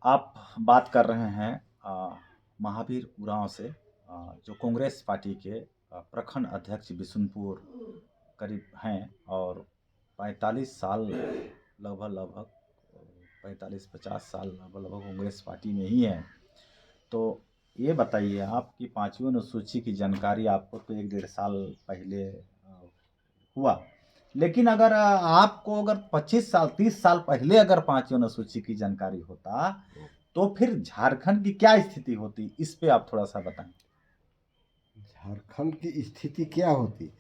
आप बात कर रहे हैं महावीर उरांव से, जो कांग्रेस पार्टी के प्रखंड अध्यक्ष बिशुनपुर करीब हैं और 45 साल लगभग लगभग 45-50 साल लगभग लगभग कांग्रेस पार्टी में ही हैं। तो ये बताइए आप कि पाँचवीं अनुसूची की जानकारी आपको तो 1-1.5 साल पहले हुआ, लेकिन अगर आपको अगर 25 साल 30 साल पहले अगर पाँचवीं अनुसूची की जानकारी होता तो फिर झारखंड की क्या स्थिति होती, इस पे आप थोड़ा सा बताएं। झारखंड की स्थिति क्या होती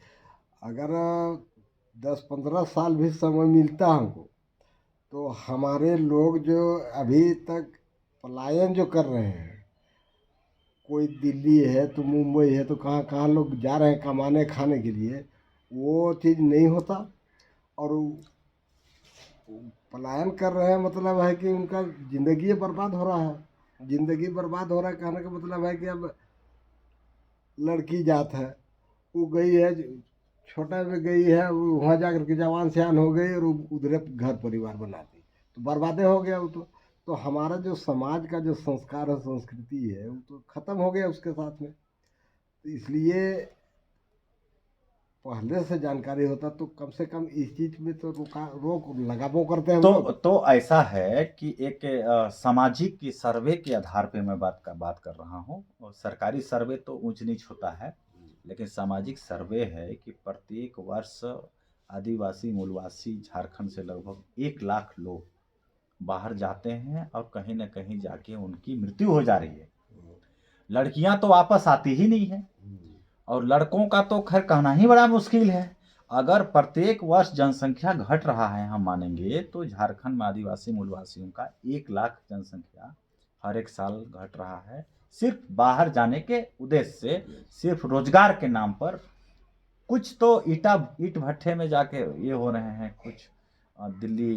अगर 10-15 साल भी समय मिलता हमको, तो हमारे लोग जो अभी तक पलायन जो कर रहे हैं, कोई दिल्ली है तो मुंबई है तो कहाँ कहाँ लोग जा रहे हैं कमाने खाने के लिए, वो चीज़ नहीं होता। और पलायन कर रहे हैं मतलब है कि उनका ज़िंदगी बर्बाद हो रहा है। ज़िंदगी बर्बाद हो रहा है कहने का मतलब है कि अब लड़की जात है, वो गई है, छोटा में गई है, वो वहाँ जा करके जवान सयान हो गई और उधरे घर परिवार बनाती, तो बर्बादे हो गया वो तो हमारा जो समाज का जो संस्कार है संस्कृति है वो तो खत्म हो गया उसके साथ में। तो इसलिए पहले से जानकारी होता तो कम से कम इस चीज में तो रोक लगाबो करते हम लोग। तो ऐसा है कि एक सामाजिक की सर्वे के आधार पे मैं बात कर रहा हूँ, और सरकारी सर्वे तो ऊंच नीच होता है, लेकिन सामाजिक सर्वे है कि प्रत्येक वर्ष आदिवासी मूलवासी झारखंड से लगभग 1 लाख लोग बाहर जाते हैं और कहीं ना कहीं जाके उनकी मृत्यु हो जा रही है। लड़कियां तो वापस आती ही नहीं है, और लड़कों का तो खैर कहना ही बड़ा मुश्किल है। अगर प्रत्येक वर्ष जनसंख्या घट रहा है, हम मानेंगे तो झारखंड में आदिवासी मूलवासियों का 1 लाख जनसंख्या हर एक साल घट रहा है, सिर्फ बाहर जाने के उद्देश्य से, सिर्फ रोजगार के नाम पर। कुछ तो ईट भट्ठे में जाके ये हो रहे हैं, कुछ दिल्ली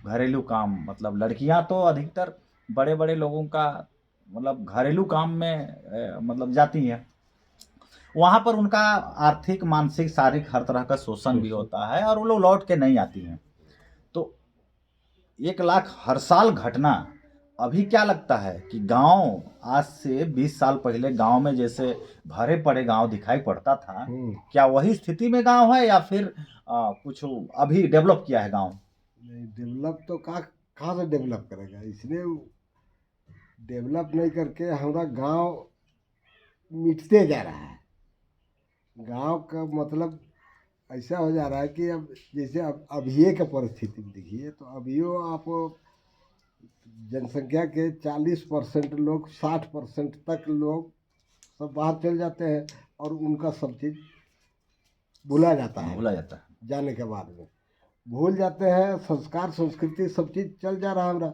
घरेलू काम, मतलब लड़कियां तो अधिकतर बड़े बड़े लोगों का मतलब घरेलू काम में मतलब जाती हैं। वहां पर उनका आर्थिक मानसिक शारीरिक हर तरह का शोषण भी होता है और वो लोग लौट के नहीं आती हैं। तो 1 लाख हर साल घटना, अभी क्या लगता है कि गांव आज से 20 साल पहले गांव में जैसे भरे पड़े गांव दिखाई पड़ता था, क्या वही स्थिति में गांव है या फिर कुछ अभी डेवलप किया है गांव? नहीं, डेवलप तो कहाँ से डेवलप करेगा, इसलिए डेवलप नहीं करके हमारा गांव मिटते जा रहा है। गांव का मतलब ऐसा हो जा रहा है कि अब जैसे अब अभी का परिस्थिति में देखिए तो अभियो आप जनसंख्या के 40% लोग 60% तक लोग सब बाहर चल जाते हैं और उनका सब चीज़ भूला जाता है। भूला जाता है। जाने के बाद में भूल जाते हैं, संस्कार संस्कृति सब चीज़ चल जा रहा है हमारा।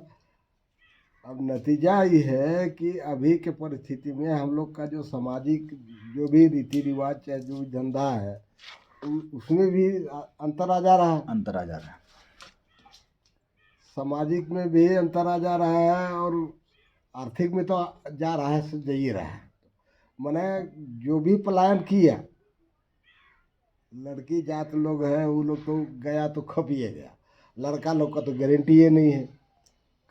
अब नतीजा ये है कि अभी के परिस्थिति में हम लोग का जो सामाजिक जो भी रीति रिवाज चाहे जो भी धंधा है उसमें भी अंतर आ जा रहा है। अंतर आ जा रहा है। सामाजिक में भी अंतर आ जा रहा है और आर्थिक में तो जा रहा है, जा ही रहा है। मैंने जो भी पलायन किया, लड़की जात लोग है वो लोग तो गया तो खपिए गया, लड़का लोग का तो गारंटी ये नहीं है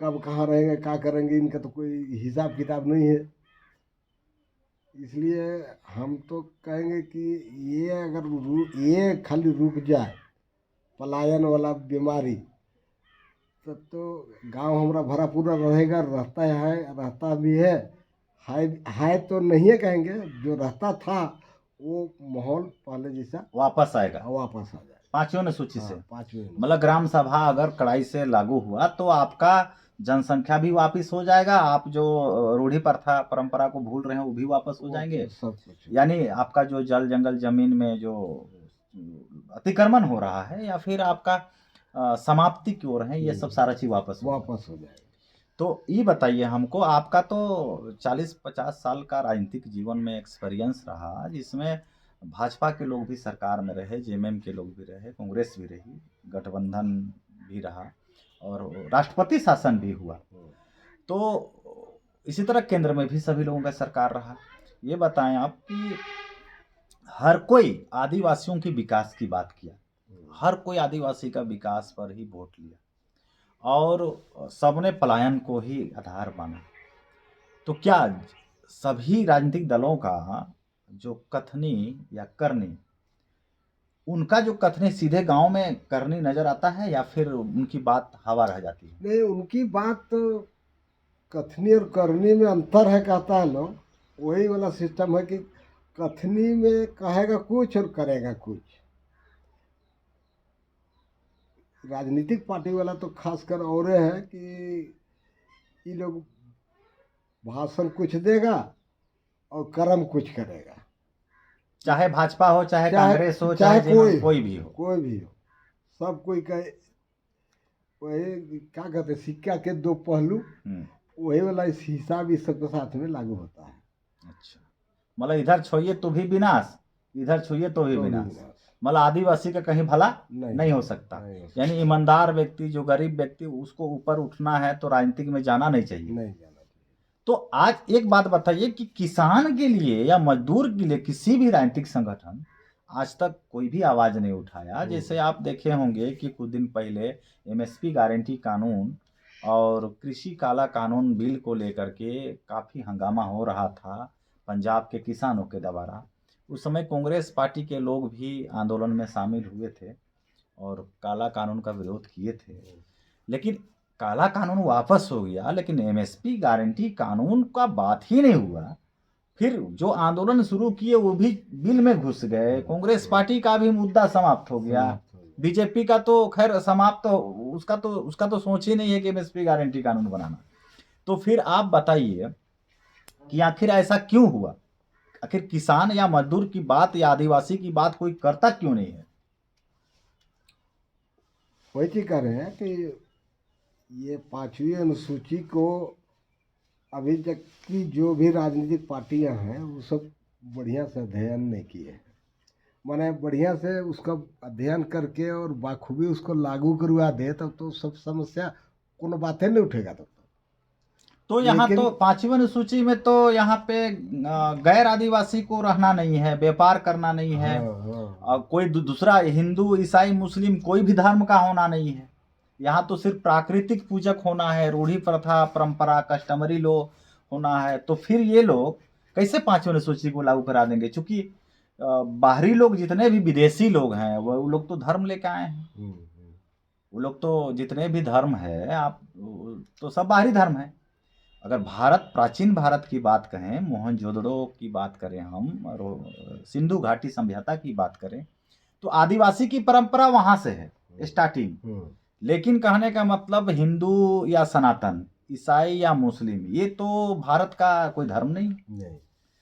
कब कहाँ रहेंगे क्या करेंगे, इनका तो कोई हिसाब किताब नहीं है। इसलिए हम तो कहेंगे कि ये अगर ये खाली रुक जाए पलायन वाला बीमारी, तब तो गांव हमारा भरा पूरा रहेगा, रहता भी है तो नहीं है कहेंगे, जो रहता था वो माहौल पहले जैसा वापस आएगा वापस आ जाए। पांचवें अनुसूची से। हाँ, पाँचवें में। मतलब ग्राम सभा अगर कड़ाई से लागू हुआ तो आपका जनसंख्या भी वापस हो जाएगा, आप जो रूढ़ी प्रथा परंपरा को भूल रहे हैं वो भी वापस हो वो जाएंगे। सब कुछ यानी आपका जो जल जंगल जमीन में जो अतिक्रमण हो रहा है या फिर आपका समाप्ति की ओर है, ये सब सारा चीज वापस होगा। वापस हो जाएगा। तो ये बताइए हमको, आपका तो 40-50 साल का राजनीतिक जीवन में एक्सपीरियंस रहा, जिसमें भाजपा के लोग भी सरकार में रहे, जेएमएम के लोग भी रहे, कांग्रेस भी रही, गठबंधन भी रहा और राष्ट्रपति शासन भी हुआ। तो इसी तरह केंद्र में भी सभी लोगों का सरकार रहा। ये बताएं आप कि हर कोई आदिवासियों की विकास की बात किया, हर कोई आदिवासी का विकास पर ही वोट लिया, और सबने पलायन को ही आधार माना। तो क्या सभी राजनीतिक दलों का जो कथनी या करनी, उनका जो कथनी सीधे गांव में करनी नजर आता है या फिर उनकी बात हवा रह जाती है? नहीं, उनकी बात तो कथनी और करनी में अंतर है कहता है लोग। वही वाला सिस्टम है कि कथनी में कहेगा कुछ और करेगा कुछ। राजनीतिक पार्टी वाला तो खासकर और है कि ये लोग भाषण कुछ देगा और कर्म कुछ करेगा। चाहे भाजपा हो, चाहे चाहे कांग्रेस हो, चाहे चाहे कोई भी हो। कोई भी हो, सब कोई का वही क्या कहते हैं, सिक्का के दो पहलू। वही वाला इस हिसाब इस सबके साथ में लागू होता है। अच्छा, मतलब इधर छुइए तो भी विनाश, इधर छुइए तो भी विनाश। मतलब आदिवासी का कहीं भला नहीं हो सकता। यानी ईमानदार व्यक्ति, जो गरीब व्यक्ति, उसको ऊपर उठना है तो राजनीतिक में जाना नहीं चाहिए। तो आज एक बात बताइए कि किसान के लिए या मजदूर के लिए किसी भी राजनीतिक संगठन आज तक कोई भी आवाज नहीं उठाया। जैसे आप देखे होंगे कि कुछ दिन पहले एमएसपी गारंटी कानून और कृषि काला कानून बिल को लेकर के काफी हंगामा हो रहा था पंजाब के किसानों के द्वारा। उस समय कांग्रेस पार्टी के लोग भी आंदोलन में शामिल हुए थे और काला कानून का विरोध किए थे। लेकिन काला कानून वापस हो गया, लेकिन एमएसपी गारंटी कानून का बात ही नहीं हुआ। फिर जो आंदोलन शुरू किए वो भी बिल में घुस गए। कांग्रेस पार्टी का भी मुद्दा समाप्त हो गया। बीजेपी का तो खैर समाप्त, उसका तो सोच ही नहीं है कि एमएसपी गारंटी कानून बनाना। तो फिर आप बताइए कि आखिर ऐसा क्यों हुआ? आखिर किसान या मजदूर की बात या आदिवासी की बात कोई करता क्यों नहीं है? वही चीज कह रहे हैं कि ये 5वीं अनुसूची को अभी तक की जो भी राजनीतिक पार्टियां हैं वो सब बढ़िया से अध्ययन नहीं किए हैं। माने बढ़िया से उसका अध्ययन करके और बाखूबी उसको लागू करवा दे तब तो सब समस्या कोनो बातें नहीं उठेगा तब तो यहाँ तो 5वीं अनुसूची में तो यहाँ पे गैर आदिवासी को रहना नहीं है, व्यापार करना नहीं है। कोई दूसरा हिंदू, ईसाई, मुस्लिम कोई भी धर्म का होना नहीं है। यहाँ तो सिर्फ प्राकृतिक पूजक होना है, रूढ़ी प्रथा परंपरा कस्टमरी लो होना है। तो फिर ये लोग कैसे 5वीं अनुसूची को लागू करा देंगे? चूंकि बाहरी लोग, जितने भी विदेशी लोग हैं, वो लोग तो धर्म लेके आए हैं। वो लोग तो जितने भी धर्म है, आप तो सब बाहरी धर्म है। अगर भारत, प्राचीन भारत की बात करें, मोहनजोदड़ो की बात करें हम, और सिंधु घाटी सभ्यता की बात करें, तो आदिवासी की परंपरा वहां से है स्टार्टिंग। लेकिन कहने का मतलब हिंदू या सनातन, ईसाई या मुस्लिम, ये तो भारत का कोई धर्म नहीं,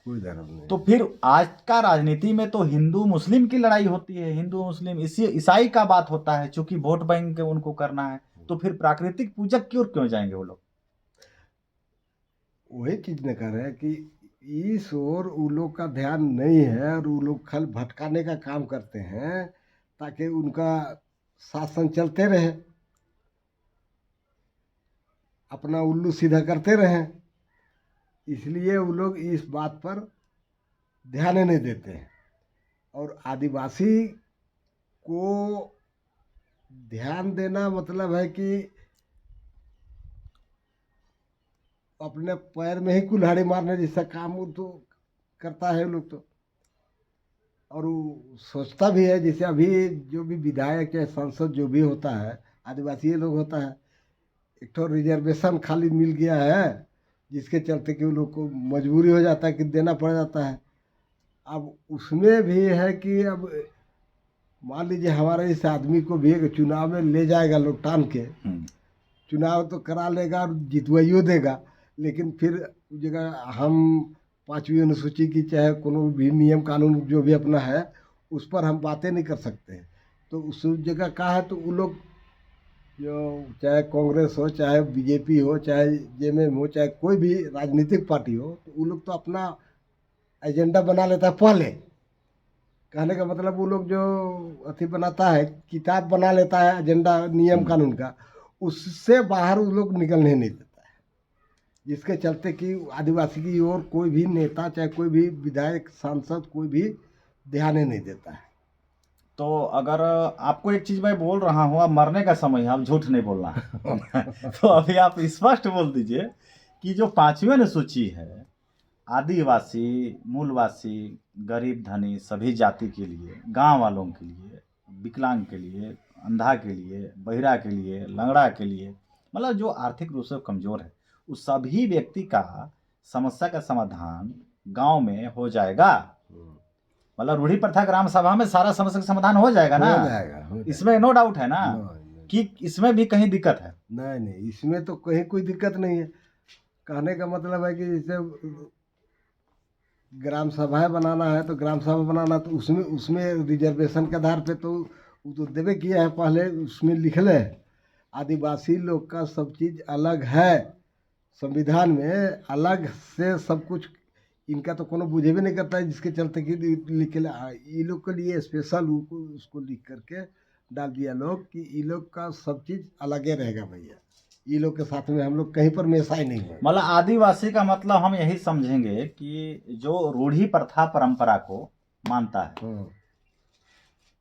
कोई धर्म नहीं। तो फिर आज का राजनीति में तो हिंदू मुस्लिम की लड़ाई होती है, हिंदू मुस्लिम, इसी ईसाई का बात होता है, चूंकि वोट बैंक उनको करना है। तो फिर प्राकृतिक पूजक क्यों जाएंगे वो लोग? वही चीज न कर रहे हैं कि इस ओर उन लोग का ध्यान नहीं है और वो लोग खल भटकाने का काम करते हैं ताकि उनका शासन चलते रहे, अपना उल्लू सीधा करते रहें। इसलिए वो लोग इस बात पर ध्यान नहीं देते हैं। और आदिवासी को ध्यान देना मतलब है कि अपने पैर में ही कुल्हाड़ी मारने जैसा काम वो तो करता है लोग तो। और वो सोचता भी है, जैसे अभी जो भी विधायक या सांसद जो भी होता है आदिवासी लोग होता है, एक तो रिजर्वेशन खाली मिल गया है जिसके चलते कि उन लोग को मजबूरी हो जाता है कि देना पड़ जाता है। अब उसमें भी है कि अब मान लीजिए हमारे इस आदमी को भी एक चुनाव में ले जाएगा लोग टान के, चुनाव तो करा लेगा और जितवाइयो देगा, लेकिन फिर जगह हम 5वीं अनुसूची की चाहे कोनो भी नियम कानून जो भी अपना है उस पर हम बातें नहीं कर सकते। तो उस जगह का है तो वो लोग जो चाहे कांग्रेस हो, चाहे बीजेपी हो, चाहे जेएमएम हो, चाहे कोई भी राजनीतिक पार्टी हो, तो वो लोग तो अपना एजेंडा बना लेता है पहले। कहने का मतलब वो लोग जो अथी बनाता है, किताब बना लेता है एजेंडा नियम कानून का, उससे बाहर वो लोग निकलने नहीं देता है। जिसके चलते कि आदिवासी की ओर कोई भी नेता, चाहे कोई भी विधायक, सांसद, कोई भी ध्यान नहीं देता है। तो अगर आपको एक चीज मैं बोल रहा हूँ, अब मरने का समय है, अब झूठ नहीं बोलना है तो अभी आप स्पष्ट बोल दीजिए कि जो 5वीं अनुसूची है, आदिवासी, मूलवासी, गरीब धनी सभी जाति के लिए, गांव वालों के लिए, विकलांग के लिए, अंधा के लिए, बहिरा के लिए, लंगड़ा के लिए, मतलब जो आर्थिक रूप से कमजोर है, उस सभी व्यक्ति का समस्या का समाधान गांव में हो जाएगा। मतलब रूढ़ी प्रथा ग्राम सभा में सारा समस्या का समाधान हो जाएगा ना? हो जाएगा। इसमें नो डाउट है ना नहीं, कि इसमें भी कहीं दिक्कत है? नहीं, इसमें तो कहीं कोई दिक्कत नहीं है। कहने का मतलब है कि जैसे ग्राम सभाएं बनाना है तो ग्राम सभा बनाना, तो उसमें उसमें रिजर्वेशन के आधार पे तो वो तो देवे किया है, पहले उसमें लिखले है आदिवासी लोग का सब चीज़ अलग है, संविधान में अलग से सब कुछ। इनका तो कोनो बुझे भी नहीं करता है, जिसके चलते कि लिख के ये लोग के लिए स्पेशल उसको लिख करके डाल दिया लोग कि ये लोग का सब चीज़ अलग ही रहेगा भैया, ये लोग के साथ में हम लोग कहीं पर मेसा ही नहीं है। मतलब आदिवासी का मतलब हम यही समझेंगे कि जो रूढ़ी प्रथा परंपरा को मानता है,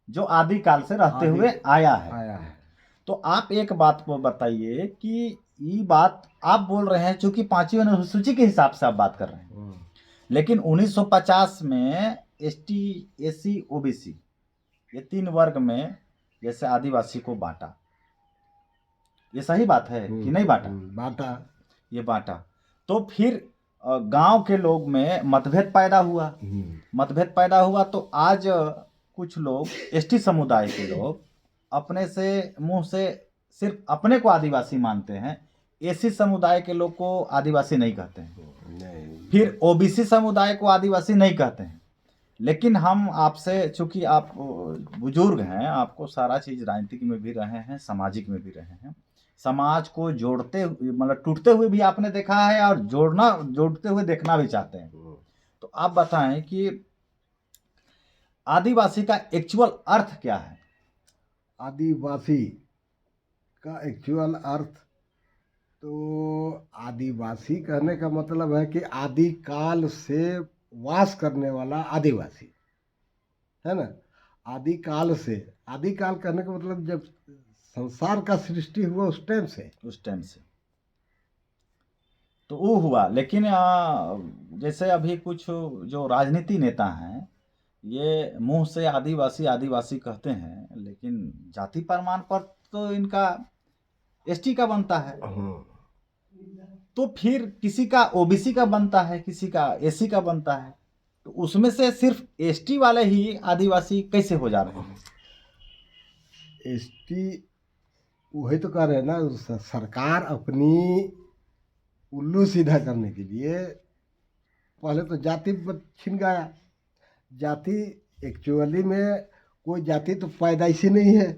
जो आदिकाल से रहते हुए आया है। तो आप एक बात को बताइए कि ये बात आप बोल रहे हैं चूंकि 5वीं अनुसूची के हिसाब से आप बात कर रहे हैं, लेकिन 1950 में एसटी, एसी, ओबीसी ये 3 वर्ग में जैसे आदिवासी को बांटा, ये सही बात है कि नहीं बांटा? बांटा, ये बांटा। तो फिर गांव के लोग में मतभेद पैदा हुआ। तो आज कुछ लोग एसटी समुदाय के लोग अपने से मुंह से सिर्फ अपने को आदिवासी मानते हैं, एसी समुदाय के लोग को आदिवासी नहीं कहते हैं, फिर ओबीसी समुदाय को आदिवासी नहीं कहते हैं। लेकिन हम आपसे, चूंकि आप बुजुर्ग हैं, आपको सारा चीज राजनीतिक में भी रहे हैं, सामाजिक में भी रहे हैं, समाज को जोड़ते मतलब टूटते हुए भी आपने देखा है और जोड़ते हुए देखना भी चाहते हैं। तो आप बताएं कि आदिवासी का एक्चुअल अर्थ क्या है? आदिवासी का एक्चुअल अर्थ तो आदिवासी कहने का मतलब है कि आदिकाल से वास करने वाला आदिवासी है ना। आदिकाल से, आदिकाल कहने का मतलब जब संसार का सृष्टि हुआ उस टाइम से तो वो हुआ। लेकिन जैसे अभी कुछ जो राजनीति नेता हैं ये मुंह से आदिवासी आदिवासी कहते हैं, लेकिन जाति प्रमाण पत्र तो इनका एसटी का बनता है। तो फिर किसी का ओबीसी का बनता है, किसी का एसी का बनता है, तो उसमें से सिर्फ एसटी वाले ही आदिवासी कैसे हो जा रहे हैं? एसटी वही तो कह रहे हैं ना, सरकार अपनी उल्लू सीधा करने के लिए पहले तो जाति छिन गया। जाति एक्चुअली में कोई जाति तो पैदाइशी नहीं है,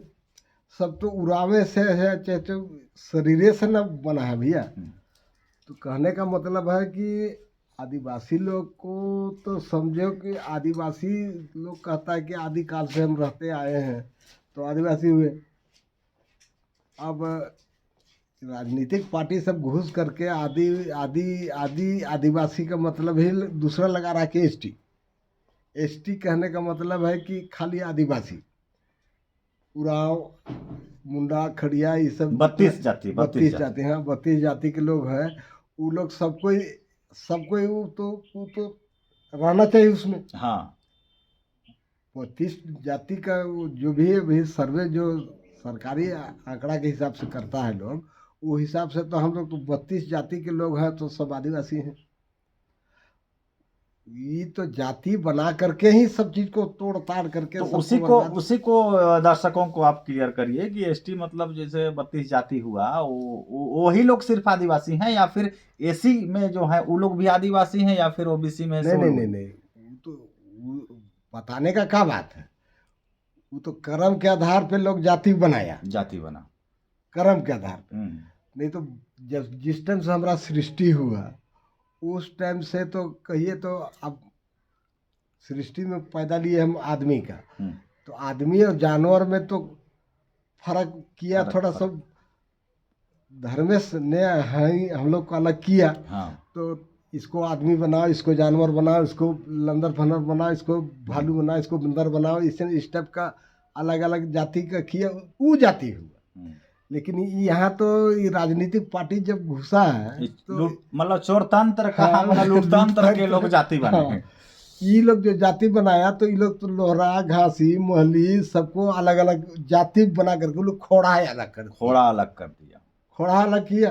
सब तो उड़ावे से है, चाहे शरीरे से न बना है भैया। तो कहने का मतलब है कि आदिवासी लोग को तो समझो कि आदिवासी लोग कहता है कि आदिकाल से हम रहते आए हैं तो आदिवासी हुए। अब राजनीतिक पार्टी सब घुस करके आदिवासी का मतलब ही दूसरा लगा रहा है कि एसटी कहने का मतलब है कि खाली आदिवासी, उराव, मुंडा, खड़िया, ये सब 32 जाति हाँ 32 जाति के लोग हैं। वो लोग सबको वो तो रहना चाहिए उसमें। हाँ 32 जाति का जो भी अभी सर्वे जो सरकारी आंकड़ा के हिसाब से करता है लोग, वो हिसाब से तो हम लोग तो 32 जाति के लोग हैं तो सब आदिवासी हैं। ये तो जाति बना करके ही सब चीज को तोड़ ताड़ करके तो सबको उसी को दर्शकों को आप क्लियर करिए कि एसटी मतलब जैसे 32 जाति हुआ, वही लोग सिर्फ आदिवासी हैं या फिर एसी में जो है वो लोग भी आदिवासी हैं या फिर ओबीसी में? नहीं, तो बताने का क्या बात है, वो तो कर्म के आधार पे लोग जाति बना कर्म के आधार पे। नहीं तो जब जिस टाइम से हमारा सृष्टि हुआ उस टाइम से तो कहिए तो अब सृष्टि में पैदा लिए हम आदमी का, तो आदमी और जानवर में तो फर्क किया, थोड़ा सा धर्मेश ने हम लोग को अलग किया। हाँ। तो इसको आदमी बनाओ, इसको जानवर बनाओ, इसको लंदर फंदर बनाओ, इसको भालू बनाओ, इसको बंदर बनाओ, इस टाइप का अलग अलग जाति का किया, वो जाति हुआ। लेकिन यहाँ तो ये राजनीतिक पार्टी जब घुसा है तो मतलब चोरतंत्र का, हाँ, मतलब लूटतंत्र के लोग जाति बने हाँ, हैं। ये लोग जो जाति बनाया तो ये लोग तो लोहरा घासी मोहली सबको अलग अलग जाति बना करके लोग खोड़ा अलग कर दिया। खोड़ा अलग कर दिया, खोड़ा अलग किया,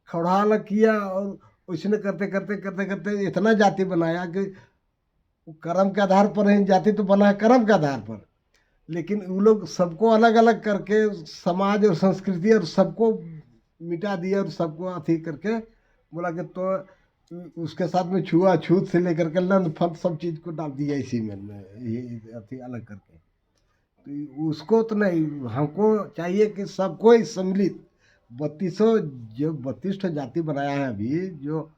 खोड़ा अलग किया, और उसने करते करते करते करते इतना जाति बनाया कि कर्म के आधार पर ही जाति तो बना है, कर्म के आधार पर। लेकिन वो लोग सबको अलग अलग करके समाज और संस्कृति और सबको मिटा दिया और सबको अथी करके बोला कि तो उसके साथ में छुआछूत से लेकर के लंद फंद सब चीज़ को डाल दिया इसी में ये अथी अलग करके। तो उसको तो नहीं, हमको चाहिए कि सबको सम्मिलित 32 जाति बनाया है अभी, जो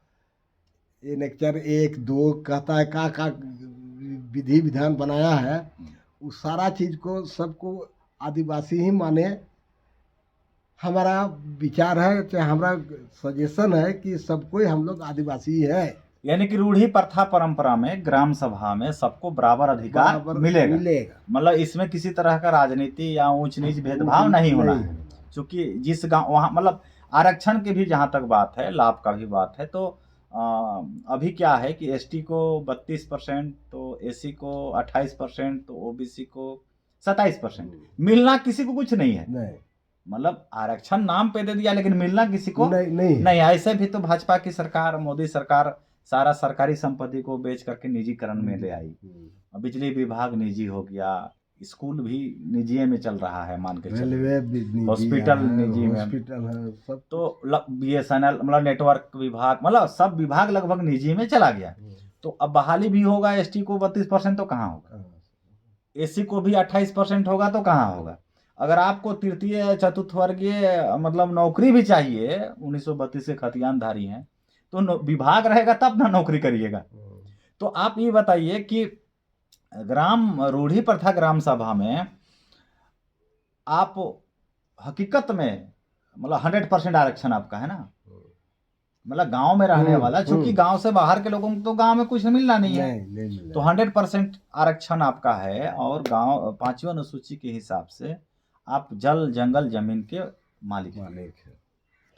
नेक्चर 1 2 कहता है का विधि विधान बनाया है, वो सारा चीज को सबको आदिवासी ही माने। हमारा विचार है, चाहे हमारा सजेशन है कि सबको हम लोग आदिवासी है। यानी कि रूढ़ी प्रथा परंपरा में ग्राम सभा में सबको बराबर अधिकार मिलेगा। मतलब इसमें किसी तरह का राजनीति या ऊंच नीच भेदभाव नहीं होना है। क्योंकि जिस गांव वहाँ मतलब आरक्षण की भी जहाँ तक बात है, लाभ का भी बात है, तो अभी क्या है कि एसटी को 32%, तो एसी को 28%, तो ओबीसी को 27%। मिलना किसी को कुछ नहीं है। मतलब आरक्षण नाम पे दे दिया, लेकिन मिलना किसी को नहीं। ऐसे भी तो भाजपा की सरकार, मोदी सरकार सारा सरकारी संपत्ति को बेच करके निजीकरण में ले आई। बिजली विभाग निजी हो गया, स्कूल भी निजी में चल रहा है, मान के चलिए, हॉस्पिटल निजी में, सब तो BSNL मतलब नेटवर्क विभाग, मतलब सब विभाग लगभग निजी में चला गया। तो अब बहाली भी होगा, एसटी को 32% तो कहाँ होगा, एसी को भी 28% होगा तो कहाँ होगा। अगर आपको तृतीय चतुर्थ वर्गीय मतलब नौकरी भी चाहिए, 1932 से खतियानधारी हैं, तो विभाग रहेगा तब ना नौकरी करिएगा। तो आप ये बताइए कि ग्राम रूढ़ी प्रथा ग्राम सभा में आप हकीकत में मतलब 100% आरक्षण आपका है ना, मतलब गांव में रहने वाला, क्योंकि गांव से बाहर के लोगों को तो गांव में कुछ मिलना नहीं है, तो 100% आरक्षण आपका है। और गांव 5वीं अनुसूची के हिसाब से आप जल जंगल जमीन के मालिक है।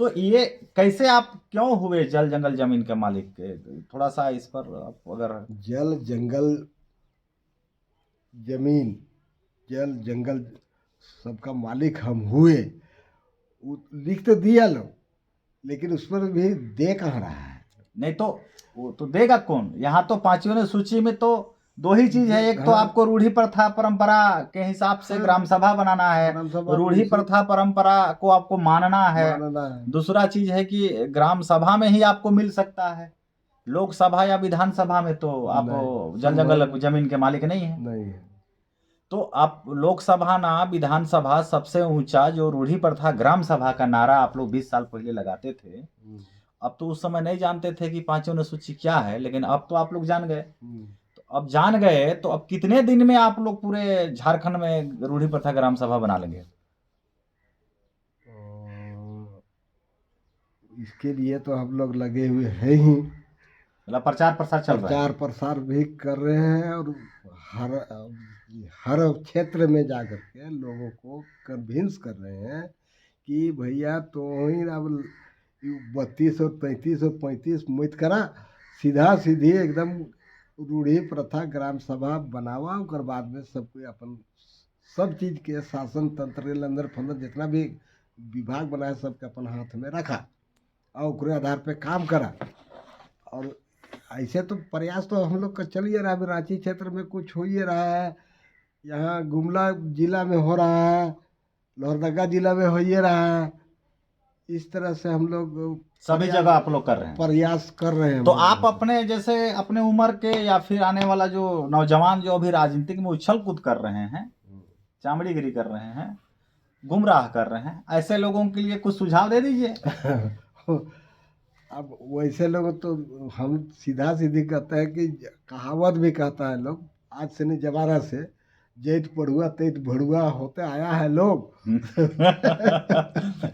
तो ये कैसे आप क्यों हुए जल जंगल जमीन के मालिक के, थोड़ा सा इस पर आप अगर। जल जंगल जमीन, जल जंगल सबका मालिक हम हुए, लिख तो दिया लो, लेकिन उस पर भी दे कहाँ रहा है? नहीं तो वो तो देगा कौन? यहाँ तो 5वीं अनुसूची में तो 2 ही चीज है, एक तो आपको रूढ़ी प्रथा परंपरा के हिसाब से ग्राम सभा बनाना है, रूढ़ी प्रथा परंपरा को आपको मानना है। दूसरा चीज है कि ग्राम सभा में ही आपको मिल सकता है, लोकसभा या विधानसभा में तो आप जल जंगल जमीन के मालिक नहीं है। तो आप लोकसभा ना विधानसभा, सबसे ऊंचा जो रूढ़ी प्रथा ग्राम सभा का नारा आप लोग 20 साल पहले लगाते थे, अब तो उस समय नहीं जानते थे कि 5वीं अनुसूची क्या है, लेकिन अब तो आप लोग जान गए। तो अब जान गए तो अब कितने दिन में आप लोग पूरे झारखंड में रूढ़ी प्रथा ग्राम सभा बना लेंगे? इसके लिए तो हम लोग लगे हुए हैं ही, मतलब प्रचार प्रसार चल रहा है, प्रचार प्रसार भी कर रहे हैं, और हर क्षेत्र में जाकर के लोगों को कन्विंस कर रहे हैं कि भैया तो ही अब 32 और 33 और 35 मत करा, सीधा सीधी एकदम रूढ़ी प्रथा ग्राम सभा बनावा, और बाद में सबको अपन सब चीज़ के शासन तंत्र लंदर फंदर जितना भी विभाग बनाया सबके अपन हाथ में रखा, और उसके आधार पे काम करा। और ऐसे तो प्रयास तो हम लोग का चल ही रहा है, रांची क्षेत्र में कुछ हो ही रहा है, यहाँ गुमला जिला में हो रहा है, लोहरदगा जिला में हो ही रहा है। इस तरह से हम लोग सभी जगह आप लोग कर रहे हैं, प्रयास कर रहे हैं। तो आप अपने जैसे अपने उम्र के या फिर आने वाला जो नौजवान जो अभी राजनीतिक में उछल कूद कर रहे हैं, चामड़ीगिरी कर रहे हैं, गुमराह कर रहे हैं, ऐसे लोगों के लिए कुछ सुझाव दे दीजिए। अब वैसे लोग तो हम सीधा सीधी कहते हैं कि कहावत भी कहता है लोग, आज से नहीं जमाना से, जैत पढ़ुआ तैत भड़ुआ होते आया है लोग।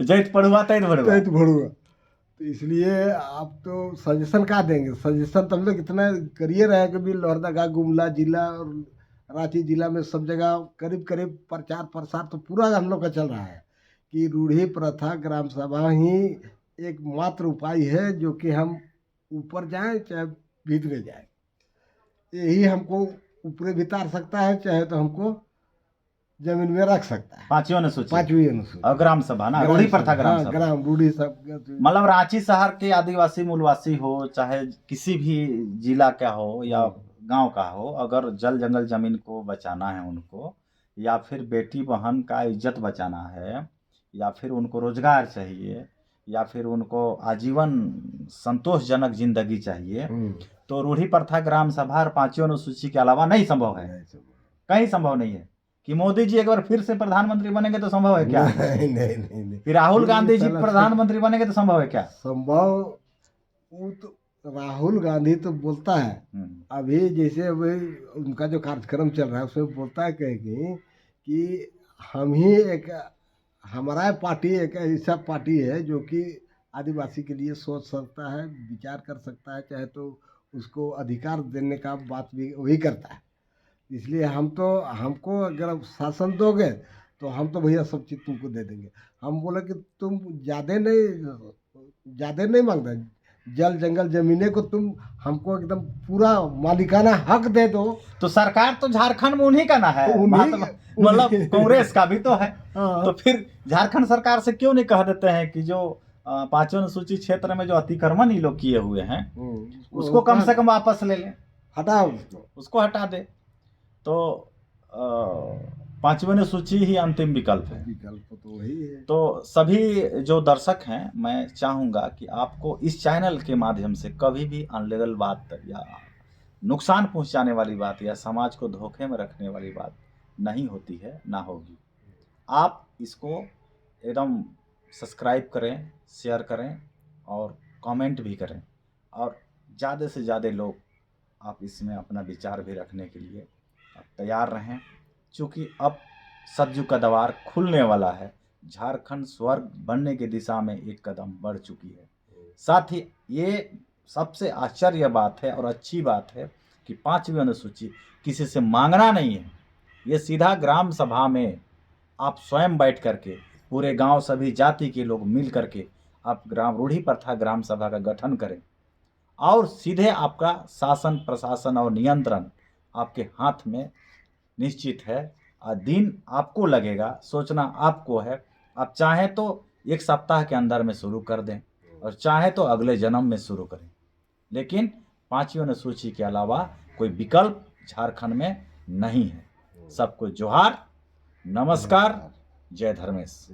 जैत पढ़ुआ तैत भड़ुआ। तो इसलिए आप तो सजेशन क्या देंगे? सजेशन तो हम लोग इतना करिए रहे कि भी लोहरदगा गुमला जिला और रांची जिला में सब जगह करीब करीब प्रचार प्रसार तो पूरा हम लोग का चल रहा है कि रूढ़ी प्रथा ग्राम सभा ही एकमात्र उपाय है जो कि हम ऊपर जाएं चाहे भीतरे जाएं। यही हमको ऊपरे भी तार सकता है, चाहे तो हमको जमीन में रख सकता है। पांचवी अनुसूची, पांचवी अनुसूची और ग्राम सभा ना, रूढ़ी प्रथा ग्राम सभा। ग्राम रूढ़ी सब मतलब रांची शहर के आदिवासी मूलवासी हो, चाहे किसी भी जिला का हो या गांव का हो, अगर जल जंगल जमीन को बचाना है उनको, या फिर बेटी बहन का इज्जत बचाना है, या फिर उनको रोजगार चाहिए, या फिर उनको आजीवन संतोषजनक जिंदगी चाहिए, तो रूढ़ी प्रथा ग्राम सभा और पांचवी अनुसूची के अलावा नहीं संभव है, कहीं संभव नहीं है। कि मोदी जी एक बार फिर से प्रधानमंत्री बनेंगे तो संभव है क्या? नहीं नहीं नहीं। फिर राहुल गांधी जी प्रधानमंत्री बनेंगे तो संभव है क्या? संभव, वो तो राहुल गांधी तो बोलता है अभी, जैसे अभी उनका जो कार्यक्रम चल रहा है उसमें बोलता है कहेंगे कि हम ही एक, हमारा पार्टी एक ऐसा पार्टी है जो कि आदिवासी के लिए सोच सकता है, विचार कर सकता है, चाहे तो उसको अधिकार देने का बात भी वही करता है। इसलिए हमको अगर शासन दोगे तो हम तो भैया सब चीज़ तुमको दे देंगे। हम बोले कि तुम ज़्यादा नहीं मांगते, जल जंगल जमीने को तुम हमको एकदम पूरा मालिकाना हक दे दो। तो सरकार तो झारखंड में उन्हीं का ना है, मतलब कांग्रेस का भी तो है। तो फिर झारखंड सरकार से क्यों नहीं कह देते हैं कि जो पांचवी अनुसूची क्षेत्र में जो अतिक्रमण ये लोग किए हुए हैं उसको कम से कम वापस ले लें, हटाओ उसको हटा दे। तो पांचवी अनुसूची ही अंतिम विकल्प है। विकल्प तो वही है। तो सभी जो दर्शक हैं, मैं चाहूँगा कि आपको इस चैनल के माध्यम से कभी भी अनलीगल बात या नुकसान पहुंचाने वाली बात या समाज को धोखे में रखने वाली बात नहीं होती है, ना होगी। आप इसको एकदम सब्सक्राइब करें, शेयर करें और कमेंट भी करें, और ज़्यादा से ज़्यादा लोग आप इसमें अपना विचार भी रखने के लिए आप तैयार रहें, क्योंकि अब सतयुग का द्वार खुलने वाला है। झारखंड स्वर्ग बनने की दिशा में एक कदम बढ़ चुकी है। साथ ही ये सबसे आश्चर्य बात है और अच्छी बात है कि पांचवी अनुसूची किसी से मांगना नहीं है, ये सीधा ग्राम सभा में आप स्वयं बैठ करके, पूरे गांव सभी जाति के लोग मिल करके आप ग्राम रूढ़ी प्रथा ग्राम सभा का गठन करें, और सीधे आपका शासन प्रशासन और नियंत्रण आपके हाथ में निश्चित है। दिन आपको लगेगा, सोचना आपको है। आप चाहें तो एक सप्ताह के अंदर में शुरू कर दें और चाहे तो अगले जन्म में शुरू करें, लेकिन पांचवी अनुसूची के अलावा कोई विकल्प झारखंड में नहीं है। सबको जोहार, नमस्कार, जय धर्मेश।